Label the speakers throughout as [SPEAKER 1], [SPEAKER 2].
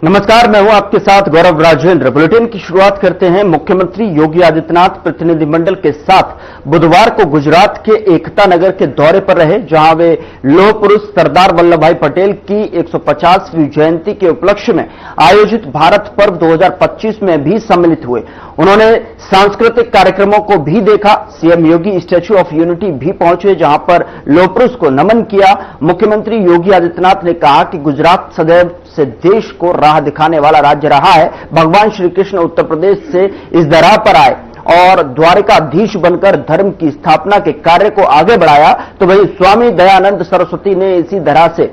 [SPEAKER 1] नमस्कार, मैं हूं आपके साथ गौरव राजेंद्र। बुलेटिन की शुरुआत करते हैं। मुख्यमंत्री योगी आदित्यनाथ प्रतिनिधिमंडल के साथ बुधवार को गुजरात के एकता नगर के दौरे पर रहे, जहां वे लौह पुरुष सरदार वल्लभ भाई पटेल की 150वीं जयंती के उपलक्ष्य में आयोजित भारत पर्व 2025 में भी सम्मिलित हुए। उन्होंने सांस्कृतिक कार्यक्रमों को भी देखा। CM Yogi statue of unity भी पहुंचे, जहां पर लौह पुरुष को नमन किया। मुख्यमंत्री योगी आदित्यनाथ ने कहा कि गुजरात सदैव से देश को राह दिखाने वाला राज्य रहा है। भगवान श्री कृष्ण उत्तर प्रदेश से इस धरा पर आए और द्वारिकाधीश बनकर धर्म की स्थापना के कार्य को आगे बढ़ाया, तो वही स्वामी दयानंद सरस्वती ने इसी धरा से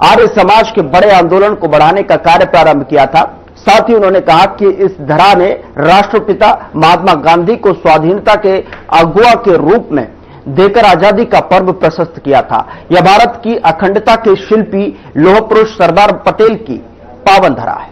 [SPEAKER 1] आर्य समाज के बड़े आंदोलन को बढ़ाने का कार्य प्रारंभ किया था। साथ ही उन्होंने कहा कि इस धरा ने राष्ट्रपिता महात्मा गांधी को स्वाधीनता के अगुआ के रूप में देकर आजादी का पर्व प्रशस्त किया था। यह भारत की अखंडता के शिल्पी लौह पुरुष सरदार पटेल की पावन धरा है।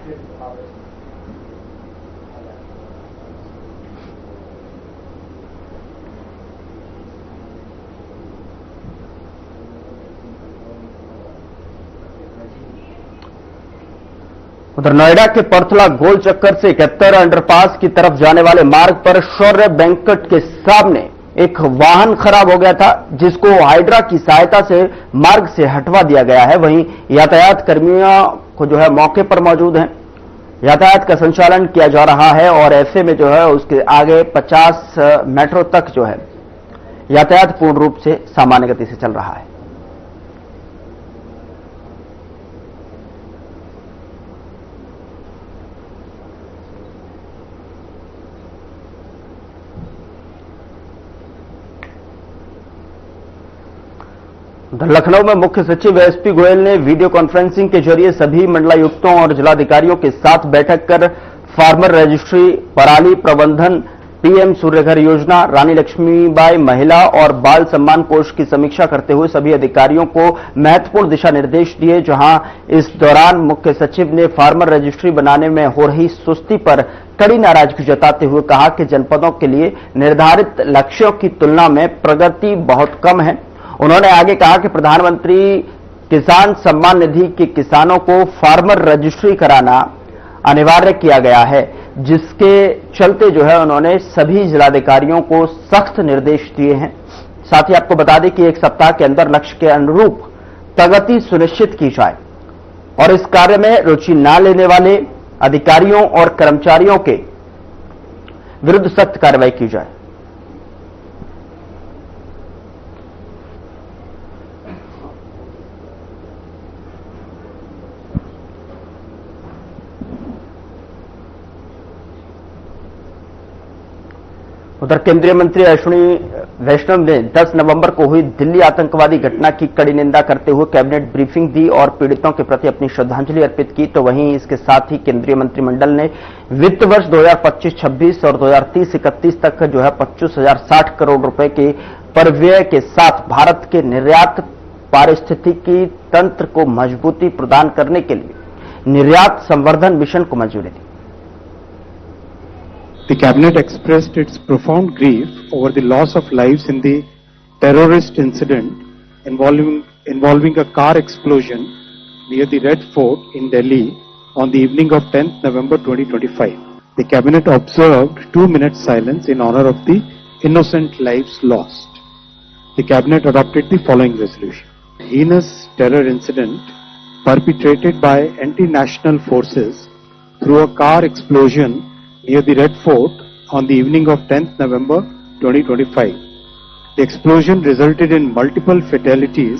[SPEAKER 1] उधर नोएडा के परथला गोल चक्कर से 71 अंडरपास की तरफ जाने वाले मार्ग पर शौर्य बैंकट के सामने एक वाहन खराब हो गया था, जिसको हाइड्रा की सहायता से मार्ग से हटवा दिया गया है। वहीं यातायात कर्मियों को मौके पर मौजूद हैं। यातायात का संचालन किया जा रहा है और ऐसे में उसके आगे 50 मेट्रो तक यातायात पूर्ण रूप से सामान्य गति से चल रहा है। लखनऊ में मुख्य सचिव एसपी गोयल ने वीडियो कॉन्फ्रेंसिंग के जरिए सभी मंडलायुक्तों और जिलाधिकारियों के साथ बैठक कर फार्मर रजिस्ट्री, पराली प्रबंधन, पीएम सूर्यघर योजना, रानी लक्ष्मीबाई महिला और बाल सम्मान कोष की समीक्षा करते हुए सभी अधिकारियों को महत्वपूर्ण दिशा निर्देश दिए। जहां इस दौरान मुख्य सचिव ने फार्मर रजिस्ट्री बनाने में हो रही सुस्ती पर कड़ी नाराजगी जताते हुए कहा कि जनपदों के लिए निर्धारित लक्ष्यों की तुलना में प्रगति बहुत कम है। उन्होंने आगे कहा कि प्रधानमंत्री किसान सम्मान निधि के किसानों को फार्मर रजिस्ट्री कराना अनिवार्य किया गया है, जिसके चलते उन्होंने सभी जिलाधिकारियों को सख्त निर्देश दिए हैं। साथ ही आपको बता दें कि एक सप्ताह के अंदर लक्ष्य के अनुरूप प्रगति सुनिश्चित की जाए और इस कार्य में रुचि न लेने वाले अधिकारियों और कर्मचारियों के विरुद्ध सख्त कार्रवाई की जाए। उधर केंद्रीय मंत्री अश्विनी वैष्णव ने 10 नवंबर को हुई दिल्ली आतंकवादी घटना की कड़ी निंदा करते हुए कैबिनेट ब्रीफिंग दी और पीड़ितों के प्रति अपनी श्रद्धांजलि अर्पित की। तो वहीं इसके साथ ही केंद्रीय मंत्रिमंडल ने वित्त वर्ष 2025-26 और 2030-31 तक 25,060 करोड़ रुपए के परव्यय के साथ भारत के निर्यात पारिस्थितिकी तंत्र को मजबूती प्रदान करने के लिए निर्यात संवर्धन मिशन को मंजूरी दी।
[SPEAKER 2] The Cabinet expressed its profound grief over the loss of lives in the terrorist incident involving a car explosion near the Red Fort in Delhi on the evening of 10th November 2025. The Cabinet observed 2 minutes silence in honor of the innocent lives lost. The Cabinet adopted the following resolution. The heinous terror incident perpetrated by anti-national forces through a car explosion near the Red Fort on the evening of 10th November 2025. The explosion resulted in multiple fatalities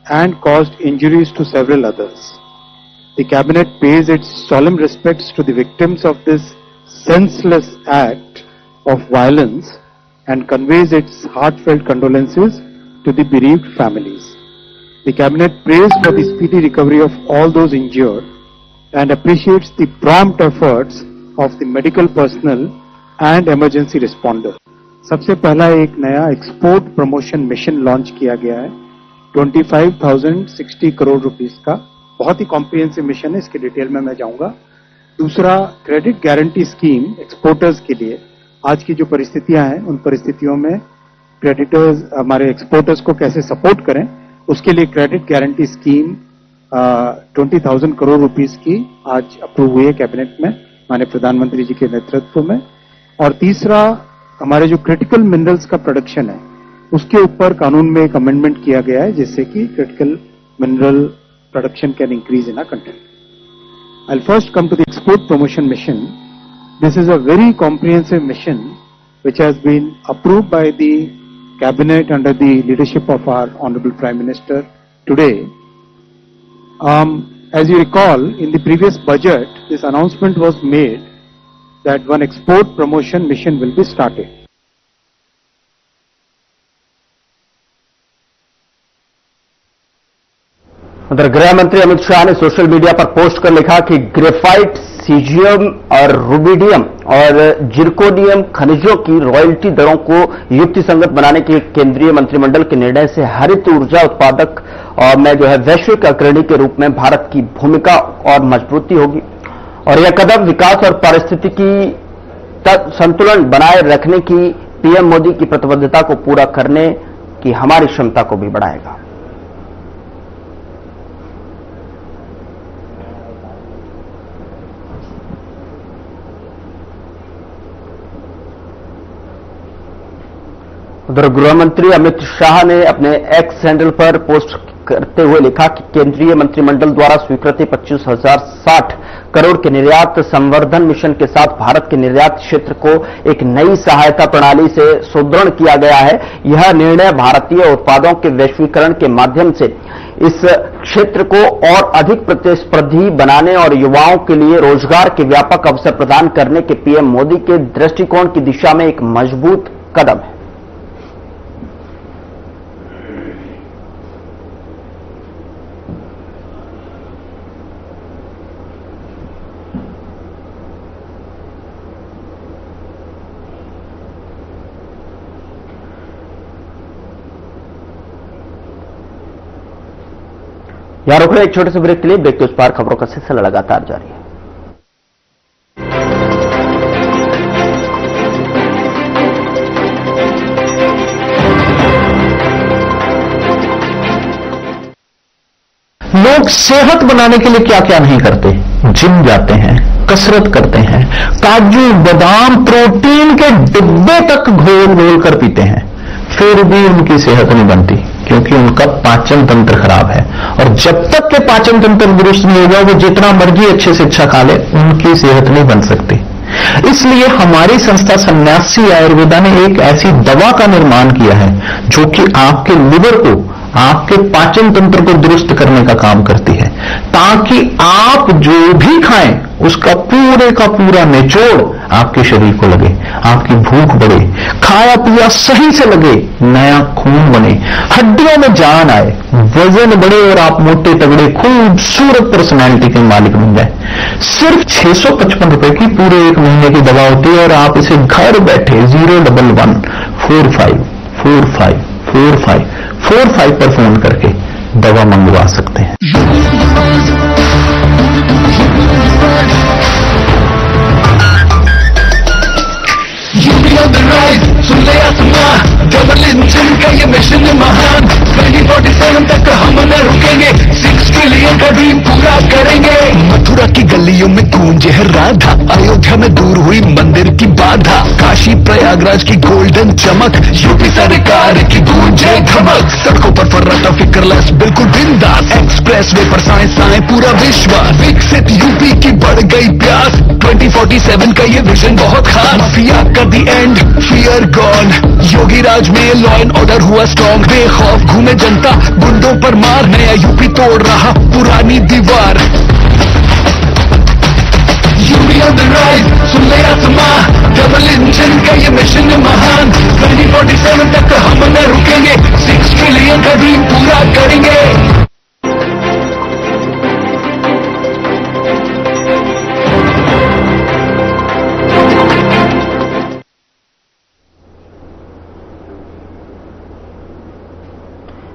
[SPEAKER 2] and caused injuries to several others. The Cabinet pays its solemn respects to the victims of this senseless act of violence and conveys its heartfelt condolences to the bereaved families. The Cabinet prays for the speedy recovery of all those injured and appreciates the prompt efforts of the medical personnel and emergency responder. सबसे पहला एक नया export promotion mission launch किया गया है 25,060 crore rupees का। बहुत ही comprehensive mission है, इसके डिटेल में मैं जाऊंगा। दूसरा, क्रेडिट गारंटी स्कीम एक्सपोर्टर्स के लिए। आज की जो परिस्थितियां हैं उन परिस्थितियों में क्रेडिटर्स हमारे एक्सपोर्टर्स को कैसे सपोर्ट करें, उसके लिए credit guarantee scheme 20,000 crore rupees की आज अप्रूव हुई है कैबिनेट में माननीय प्रधानमंत्री जी के नेतृत्व में। और तीसरा, हमारे जो क्रिटिकल मिनरल्स का प्रोडक्शन है उसके ऊपर कानून में एक अमेंडमेंट किया गया है जिससे कि critical mineral production can increase in our country. I'll first come to the export promotion mission. This is a very comprehensive mission which has been approved by the cabinet under the leadership of our Honorable Prime Minister today. As you recall, in the previous budget, this announcement was made that one export promotion mission will be started.
[SPEAKER 1] उधर गृह मंत्री अमित शाह ने social media पर post कर लिखा कि graphite, caesium और rubidium और जिरकोनियम खनिजों की रॉयल्टी दरों को युक्तिसंगत बनाने के केंद्रीय मंत्रिमंडल के निर्णय से हरित ऊर्जा उत्पादक और में वैश्विक अग्रणी के रूप में भारत की भूमिका और मजबूती होगी और यह कदम विकास और पारिस्थितिकी संतुलन बनाए रखने की पीएम मोदी की प्रतिबद्धता को पूरा करने की हमारी क्षमता को भी बढ़ाएगा। उधर गृह मंत्री अमित शाह ने अपने एक्स हैंडल पर पोस्ट करते हुए लिखा कि केंद्रीय मंत्रिमंडल द्वारा स्वीकृति 25,060 करोड़ के निर्यात संवर्धन मिशन के साथ भारत के निर्यात क्षेत्र को एक नई सहायता प्रणाली से सुदृढ़ किया गया है। यह निर्णय भारतीय उत्पादों के वैश्वीकरण के माध्यम से इस क्षेत्र को और अधिक प्रतिस्पर्धी बनाने और युवाओं के लिए रोजगार के व्यापक अवसर प्रदान करने के पीएम मोदी के दृष्टिकोण की दिशा में एक मजबूत कदम है। यहां रुक रहे एक छोटे से ब्रेक के लिए। ब्रेक के उस पार खबरों का सिलसिला लगातार जारी है।
[SPEAKER 3] लोग सेहत बनाने के लिए क्या क्या नहीं करते, जिम जाते हैं, कसरत करते हैं, काजू बादाम प्रोटीन के डिब्बे तक घोल घोल कर पीते हैं, फिर भी उनकी सेहत नहीं बनती क्योंकि उनका पाचन तंत्र खराब है। और जब तक के पाचन तंत्र दुरुस्त नहीं होगा वो जितना मर्जी अच्छे से अच्छा खा ले उनकी सेहत नहीं बन सकती। इसलिए हमारी संस्था सन्यासी आयुर्वेदा ने एक ऐसी दवा का निर्माण किया है जो कि आपके लिवर को, आपके पाचन तंत्र को दुरुस्त करने का काम करती है, ताकि आप जो भी खाएं उसका पूरे का पूरा निचोड़ आपके शरीर को लगे, आपकी भूख बढ़े, खाया पिया सही से लगे, नया खून बने, हड्डियों में जान आए, वजन बढ़े और आप मोटे तगड़े खूबसूरत पर्सनैलिटी के मालिक बन जाए। सिर्फ 655 रुपए की पूरे एक महीने की दवा होती है और आप इसे घर बैठे 011 45 45 45 45 पर फोन करके दवा मंगवा सकते हैं। डबल इंजन का ये मिशन महान, 2047 तक हम न रुकेंगे, 6 ट्रिलियन का ड्रीम पूरा करेंगे। मथुरा की गलियों में गूंजे है राधा, अयोध्या में दूर हुई मंदिर की बाधा, काशी प्रयागराज की गोल्डन चमक, यूपी सरकार की गूंजे धमक, सड़कों पर फर्राटा फिक्रलेस बिल्कुल बिंदास, एक्सप्रेस वे पर साइंस आए पूरा विश्वास, विकसित यूपी की बढ़ गई प्यास, 2047 का ये विजन बहुत खास, माफिया का दी एंड, फियर गॉन, योगी राज में लॉ एंड ऑर्डर हुआ स्ट्रॉन्ग, बेखौफ घूमे जनता गुंडों पर मार, नया यूपी तोड़ रहा पुरानी दीवार। यूपी ऑन द राइज, सुन ले आसमां, डबल इंजन का ये मिशन महान, 2047 तक हम न रुकेंगे, 6 ट्रिलियन का ड्रीम पूरा करेंगे।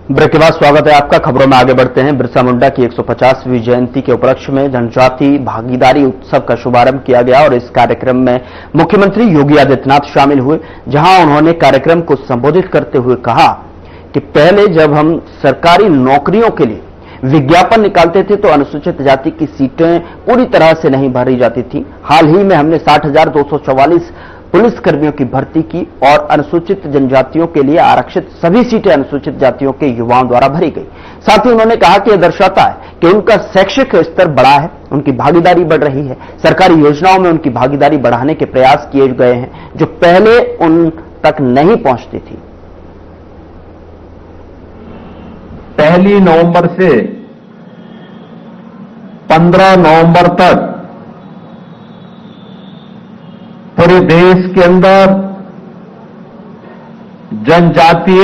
[SPEAKER 1] ब्रेक के बाद स्वागत है आपका। खबरों में आगे बढ़ते हैं। बिरसा मुंडा की 150वीं जयंती के उपलक्ष्य में जनजाति भागीदारी उत्सव का शुभारंभ किया गया और इस कार्यक्रम में मुख्यमंत्री योगी आदित्यनाथ शामिल हुए, जहां उन्होंने कार्यक्रम को संबोधित करते हुए कहा कि पहले जब हम सरकारी नौकरियों के लिए विज्ञापन निकालते थे तो अनुसूचित जाति की सीटें पूरी तरह से नहीं भरी जाती थी। हाल ही में हमने 60,244 पुलिसकर्मियों की भर्ती की और अनुसूचित जनजातियों के लिए आरक्षित सभी सीटें अनुसूचित जातियों के युवाओं द्वारा भरी गई। साथ ही उन्होंने कहा कि यह दर्शाता है कि उनका शैक्षिक स्तर बढ़ा है, उनकी भागीदारी बढ़ रही है। सरकारी योजनाओं में उनकी भागीदारी बढ़ाने के प्रयास किए गए हैं जो पहले उन तक नहीं पहुंचती थी।
[SPEAKER 3] 1 नवंबर से 15 नवंबर तक पूरे देश के अंदर जनजातीय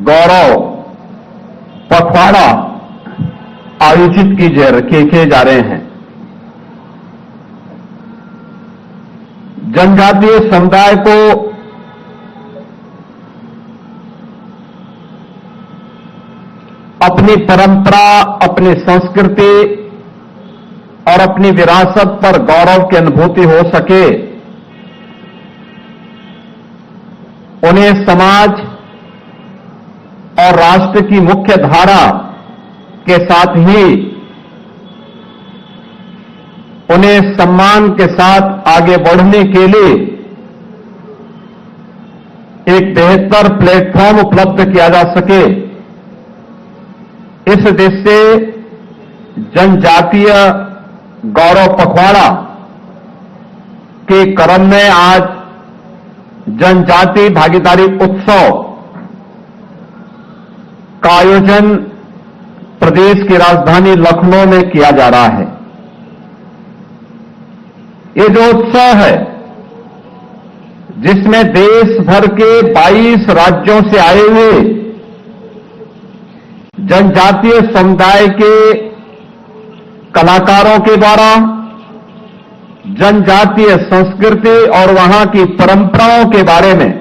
[SPEAKER 3] गौरव पखवाड़ा आयोजित किए जा रहे हैं। जनजातीय समुदाय को अपनी परंपरा, अपनी संस्कृति और अपनी विरासत पर गौरव की अनुभूति हो सके, उन्हें समाज और राष्ट्र की मुख्य धारा के साथ ही उन्हें सम्मान के साथ आगे बढ़ने के लिए एक बेहतर प्लेटफॉर्म उपलब्ध किया जा सके, इस देश से जनजातीय गौरव पखवाड़ा के क्रम में आज जनजातीय भागीदारी उत्सव का आयोजन प्रदेश की राजधानी लखनऊ में किया जा रहा है। ये जो उत्सव है, जिसमें देश भर के 22 राज्यों से आए हुए जनजातीय समुदाय के कलाकारों के द्वारा जनजातीय संस्कृति और वहां की परंपराओं के बारे में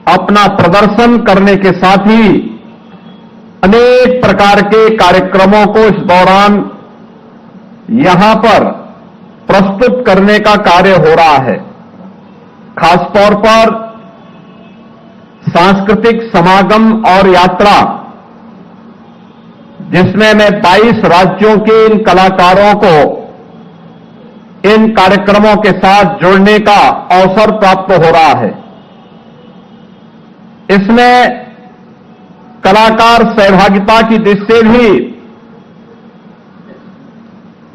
[SPEAKER 3] अपना प्रदर्शन करने के साथ ही अनेक प्रकार के कार्यक्रमों को इस दौरान यहां पर प्रस्तुत करने का कार्य हो रहा है। खासतौर पर सांस्कृतिक समागम और यात्रा, जिसमें मैं 22 राज्यों के इन कलाकारों को इन कार्यक्रमों के साथ जोड़ने का अवसर प्राप्त हो रहा है। इसमें कलाकार सहभागिता की दृष्टि से भी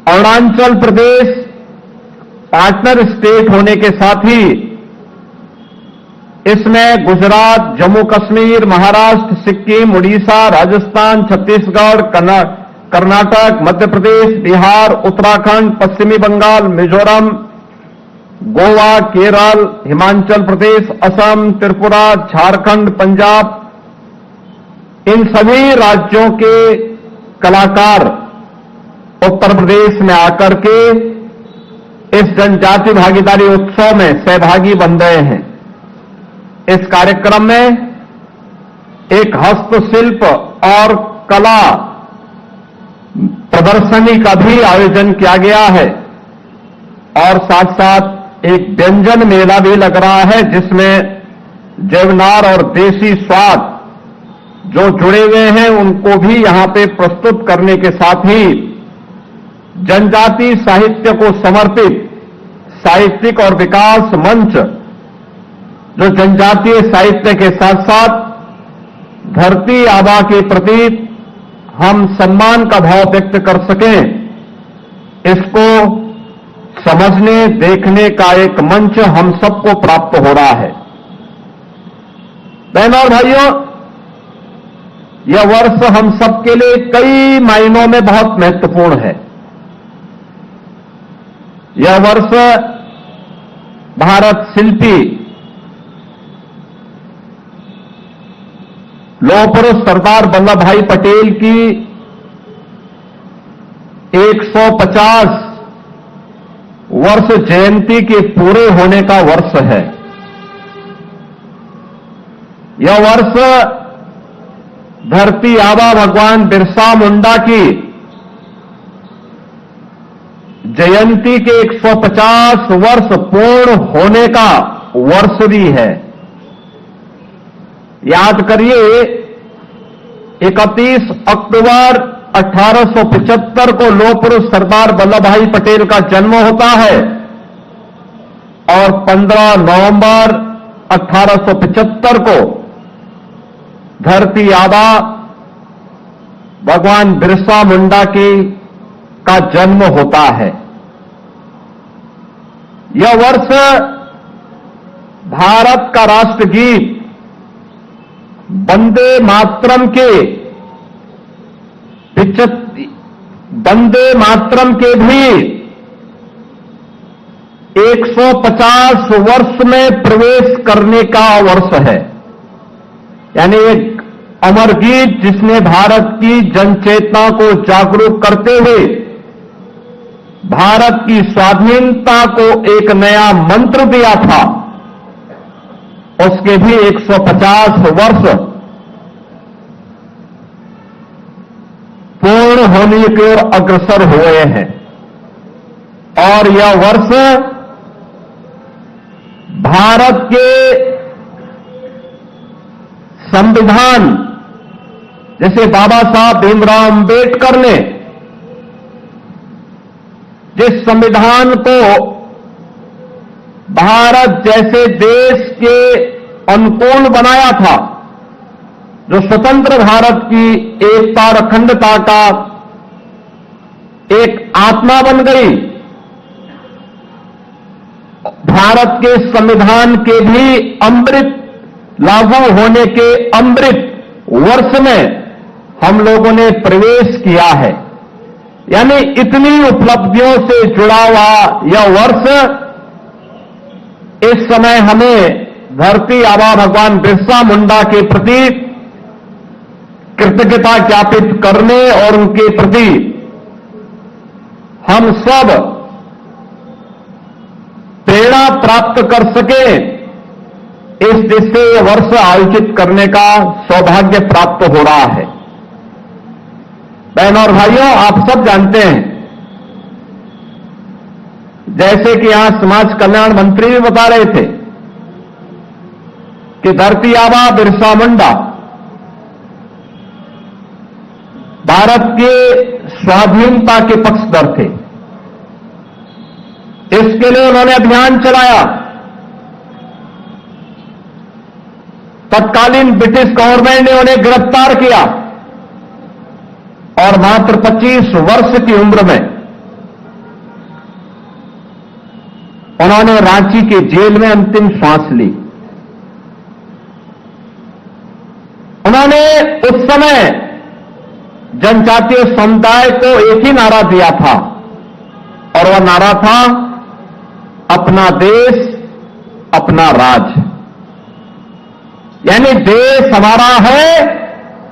[SPEAKER 3] अरुणाचल प्रदेश पार्टनर स्टेट होने के साथ ही इसमें गुजरात, जम्मू कश्मीर, महाराष्ट्र, सिक्किम, उड़ीसा, राजस्थान, छत्तीसगढ़, कर्नाटक, मध्य प्रदेश, बिहार, उत्तराखंड, पश्चिमी बंगाल, मिजोरम, गोवा, केरल, हिमाचल प्रदेश, असम, त्रिपुरा, झारखंड, पंजाब, इन सभी राज्यों के कलाकार उत्तर प्रदेश में आकर के इस जनजातीय भागीदारी उत्सव में सहभागी बन रहे हैं। इस कार्यक्रम में एक हस्तशिल्प और कला प्रदर्शनी का भी आयोजन किया गया है और साथ साथ एक व्यंजन मेला भी लग रहा है, जिसमें जैवनार और देसी स्वाद जो जुड़े हुए हैं उनको भी यहां पे प्रस्तुत करने के साथ ही जनजातीय साहित्य को समर्पित साहित्यिक और विकास मंच, जो जनजातीय साहित्य के साथ साथ धरती आबा के प्रति हम सम्मान का भाव व्यक्त कर सकें, इसको समझने, देखने का एक मंच हम सबको प्राप्त हो रहा है। बहनों और भाइयों, यह वर्ष हम सबके लिए कई मायनों में बहुत महत्वपूर्ण है। यह वर्ष भारत शिल्पी लौह पुरुष सरदार वल्लभ भाई पटेल की 150 वर्ष जयंती के पूरे होने का वर्ष है। यह वर्ष धरती आबा भगवान बिरसा मुंडा की जयंती के 150 वर्ष पूर्ण होने का वर्ष भी है। याद करिए 31 अक्टूबर 1875 को लौह पुरुष सरदार वल्लभ भाई पटेल का जन्म होता है और 15 नवंबर 1875 को धरती आबा भगवान बिरसा मुंडा का जन्म होता है। यह वर्ष भारत का राष्ट्रगीत वंदे मातरम के भी 150 वर्ष में प्रवेश करने का वर्ष है। यानी एक अमर गीत जिसने भारत की जनचेतना को जागरूक करते हुए भारत की स्वाधीनता को एक नया मंत्र दिया था, उसके भी 150 वर्ष पूर्ण होने की ओर अग्रसर हुए हैं। और यह वर्ष भारत के संविधान, जैसे बाबा साहब भीमराव अंबेडकर ने जिस संविधान को भारत जैसे देश के अनुकूल बनाया था, जो स्वतंत्र भारत की एकता और अखंडता का एक आत्मा बन गई, भारत के संविधान के भी अमृत लागू होने के अमृत वर्ष में हम लोगों ने प्रवेश किया है। यानी इतनी उपलब्धियों से जुड़ा हुआ यह वर्ष इस समय हमें धरती आबा भगवान बिरसा मुंडा के प्रति कृतज्ञता ज्ञापित करने और उनके प्रति हम सब प्रेरणा प्राप्त कर सके, इस दिशा से यह वर्ष आयोजित करने का सौभाग्य प्राप्त हो रहा है। बहनों और भाइयों, आप सब जानते हैं, जैसे कि यहां समाज कल्याण मंत्री भी बता रहे थे कि धरती आबा बिरसा मुंडा भारत के स्वाधीनता के पक्षधर थे। इसके लिए उन्होंने अभियान चलाया। तत्कालीन ब्रिटिश गवर्नमेंट ने उन्हें गिरफ्तार किया और मात्र 25 वर्ष की उम्र में उन्होंने रांची के जेल में अंतिम सांस ली। उन्होंने उस समय जनजातीय समुदाय को एक ही नारा दिया था और वह नारा था, अपना देश अपना राज। यानी देश हमारा है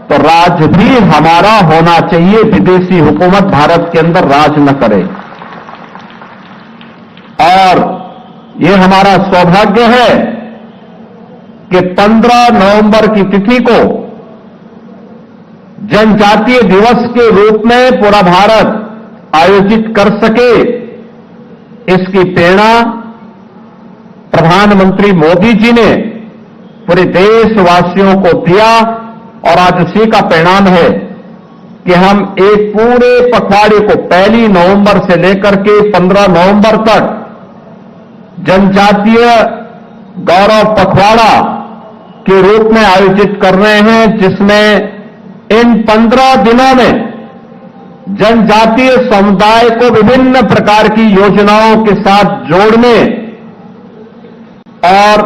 [SPEAKER 3] तो राज भी हमारा होना चाहिए, विदेशी हुकूमत भारत के अंदर राज न करे। और यह हमारा सौभाग्य है कि 15 नवंबर की तिथि को जनजातीय दिवस के रूप में पूरा भारत आयोजित कर सके, इसकी प्रेरणा प्रधानमंत्री मोदी जी ने पूरे देशवासियों को दिया और आज उसी का परिणाम है कि हम एक पूरे पखवाड़े को 1 नवंबर से लेकर के 15 नवंबर तक जनजातीय गौरव पखवाड़ा के रूप में आयोजित कर रहे हैं, जिसमें इन 15 दिनों में जनजातीय समुदाय को विभिन्न प्रकार की योजनाओं के साथ जोड़ने और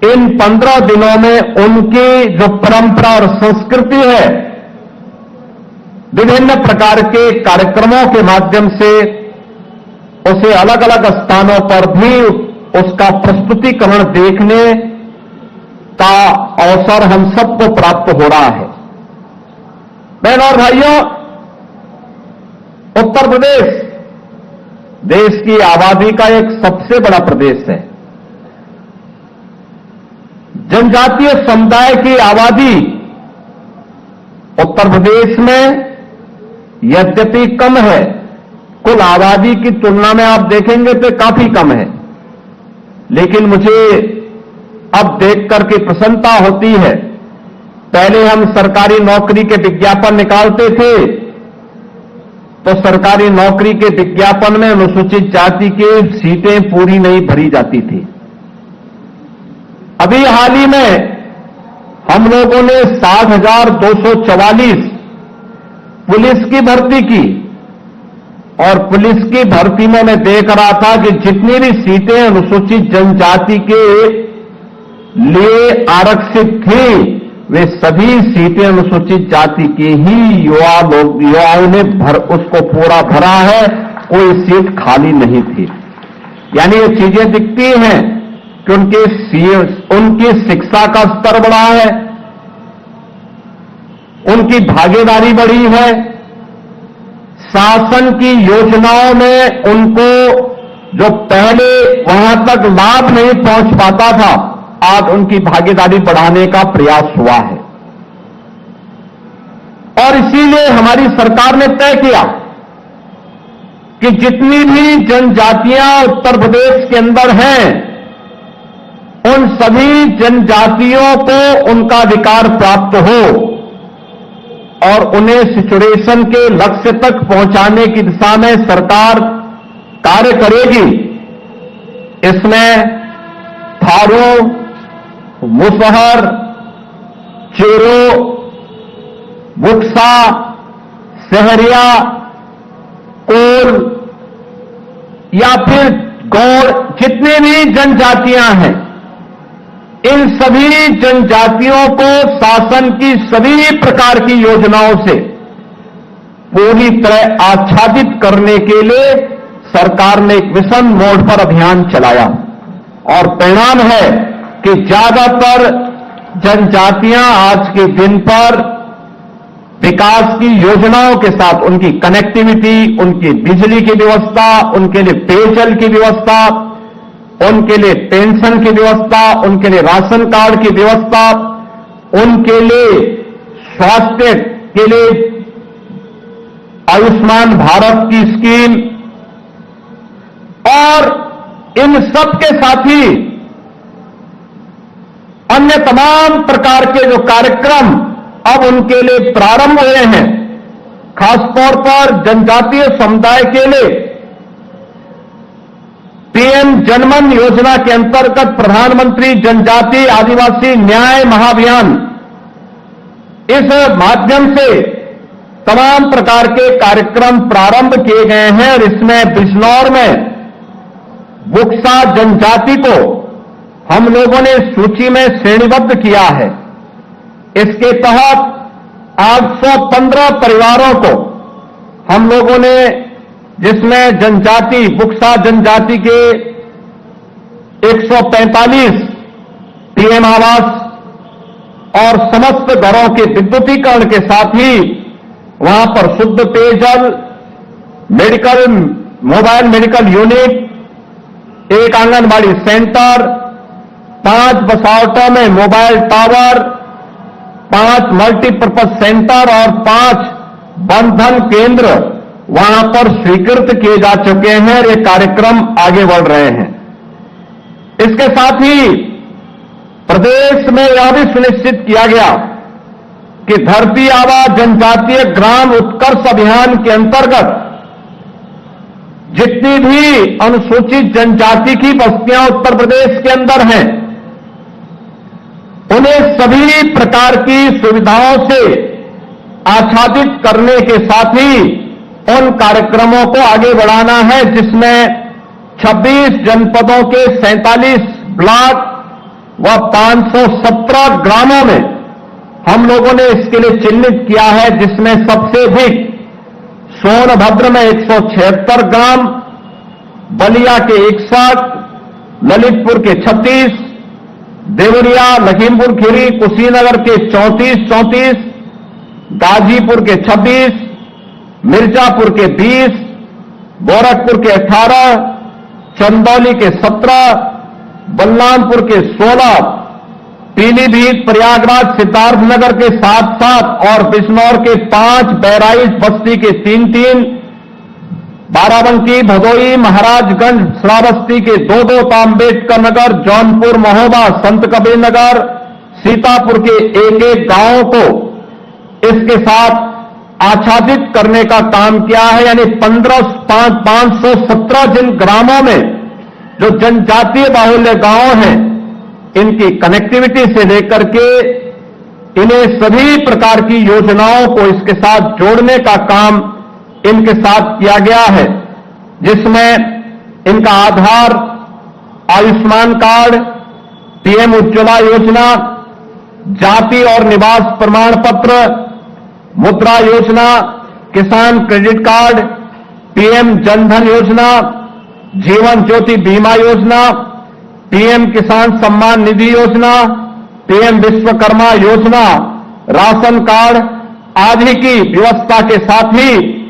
[SPEAKER 3] इन 15 दिनों में उनकी जो परंपरा और संस्कृति है, विभिन्न प्रकार के कार्यक्रमों के माध्यम से उसे अलग अलग स्थानों पर भी उसका प्रस्तुतिकरण देखने का अवसर हम सबको प्राप्त हो रहा है। बहनों और भाइयों, उत्तर प्रदेश देश की आबादी का एक सबसे बड़ा प्रदेश है। जनजातीय समुदाय की आबादी उत्तर प्रदेश में यद्यपि कम है, कुल आबादी की तुलना में आप देखेंगे तो काफी कम है, लेकिन मुझे अब देख करके प्रसन्नता होती है पहले हम सरकारी नौकरी के विज्ञापन निकालते थे तो सरकारी नौकरी के विज्ञापन में अनुसूचित जाति की सीटें पूरी नहीं भरी जाती थी। अभी हाल ही में हम लोगों ने 60,244 पुलिस की भर्ती की और पुलिस की भर्ती में मैं देख रहा था कि जितनी भी सीटें अनुसूचित जनजाति के लिए आरक्षित थी वे सभी सीटें अनुसूचित जाति के ही युवाओं ने उसको पूरा भरा है, कोई सीट खाली नहीं थी। यानी ये चीजें दिखती हैं कि उनकी शिक्षा का स्तर बढ़ा है, उनकी भागीदारी बढ़ी है, शासन की योजनाओं में उनको जो पहले वहां तक लाभ नहीं पहुंच पाता था, आज उनकी भागीदारी बढ़ाने का प्रयास हुआ है। और इसीलिए हमारी सरकार ने तय किया कि जितनी भी जनजातियां उत्तर प्रदेश के अंदर हैं, उन सभी जनजातियों को उनका अधिकार प्राप्त हो और उन्हें सिचुएशन के लक्ष्य तक पहुंचाने की दिशा में सरकार कार्य करेगी। इसमें थारू, मुसहर, चेरो, बुक्सा, सहरिया, कोल या फिर गौड़, जितनी भी जनजातियां हैं, इन सभी जनजातियों को शासन की सभी प्रकार की योजनाओं से पूरी तरह आच्छादित करने के लिए सरकार ने एक मिशन मोड पर अभियान चलाया और परिणाम है कि ज्यादातर जनजातियां आज के दिन पर विकास की योजनाओं के साथ उनकी कनेक्टिविटी, उनकी बिजली की व्यवस्था, उनके लिए पेयजल की व्यवस्था, उनके लिए पेंशन की व्यवस्था, उनके लिए राशन कार्ड की व्यवस्था, उनके लिए स्वास्थ्य के लिए आयुष्मान भारत की स्कीम और इन सब के साथ ही अन्य तमाम प्रकार के जो कार्यक्रम अब उनके लिए प्रारंभ हुए हैं, खासतौर पर जनजातीय समुदाय के लिए पीएम जनमन योजना के अंतर्गत प्रधानमंत्री जनजातीय आदिवासी न्याय महाअभियान, इस माध्यम से तमाम प्रकार के कार्यक्रम प्रारंभ किए गए हैं और इसमें बिजनौर में बुक्सा जनजाति को हम लोगों ने सूची में श्रेणीबद्ध किया है। इसके तहत 815 परिवारों को हम लोगों ने, जिसमें जनजाति बुक्सा जनजाति के 145 पीएम आवास और समस्त घरों के विद्युतीकरण के साथ ही वहां पर शुद्ध पेयजल, मेडिकल, मोबाइल मेडिकल यूनिट, एक आंगनबाड़ी सेंटर, 5 बसावटों में मोबाइल टावर, 5 मल्टीपर्पज सेंटर और 5 बंधन केंद्र वहां पर स्वीकृत किए जा चुके हैं। ये कार्यक्रम आगे बढ़ रहे हैं। इसके साथ ही प्रदेश में यह भी सुनिश्चित किया गया कि धरती आबा जनजातीय ग्राम उत्कर्ष अभियान के अंतर्गत जितनी भी अनुसूचित जनजाति की बस्तियां उत्तर प्रदेश के अंदर हैं, उन्हें सभी प्रकार की सुविधाओं से आच्छादित करने के साथ ही उन कार्यक्रमों को आगे बढ़ाना है, जिसमें 26 जनपदों के 47 ब्लॉक व 517 ग्रामों में हम लोगों ने इसके लिए चिन्हित किया है, जिसमें सबसे अधिक सोनभद्र में 176 ग्राम, बलिया के 61, ललितपुर के 36, देवरिया, लखीमपुर खीरी, कुशीनगर के 34, गाजीपुर के 26, मिर्जापुर के 20, गोरखपुर के 18, चंदौली के 17, बलरामपुर के 16, पीलीभीत, प्रयागराज, सिद्धार्थनगर के 7 और बिजनौर के 5, बहराइच बस्ती के 3, बाराबंकी, भदोई, महाराजगंज, श्रावस्ती के 2, अम्बेडकर नगर, जौनपुर, महोबा, संत कबीर नगर, सीतापुर के एक एक गांव को इसके साथ आच्छादित करने का काम किया है। यानी 517 जिन ग्रामों में जो जनजातीय बाहुल्य गांव हैं, इनकी कनेक्टिविटी से लेकर के इन्हें सभी प्रकार की योजनाओं को इसके साथ जोड़ने का काम इनके साथ किया गया है, जिसमें इनका आधार, आयुष्मान कार्ड, पीएम उज्ज्वला योजना, जाति और निवास प्रमाण पत्र, मुद्रा योजना, किसान क्रेडिट कार्ड, पीएम जनधन योजना, जीवन ज्योति बीमा योजना, पीएम किसान सम्मान निधि योजना, पीएम विश्वकर्मा योजना, राशन कार्ड आदि की व्यवस्था के साथ ही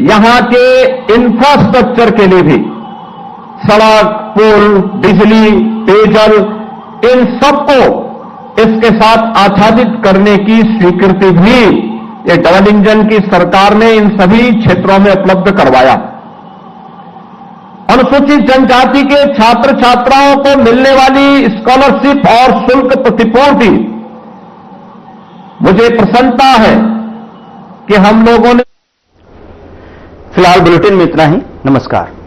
[SPEAKER 3] यहां के इंफ्रास्ट्रक्चर के लिए भी सड़क, पुल, बिजली, पेयजल, इन सबको इसके साथ आच्छादित करने की स्वीकृति भी ये डबल इंजन की सरकार ने इन सभी क्षेत्रों में उपलब्ध करवाया। अनुसूचित जनजाति के छात्र छात्राओं को मिलने वाली स्कॉलरशिप और शुल्क प्रतिपूर्ति, मुझे प्रसन्नता है कि हम लोगों ने।
[SPEAKER 1] फिलहाल बुलेटिन में इतना ही। नमस्कार।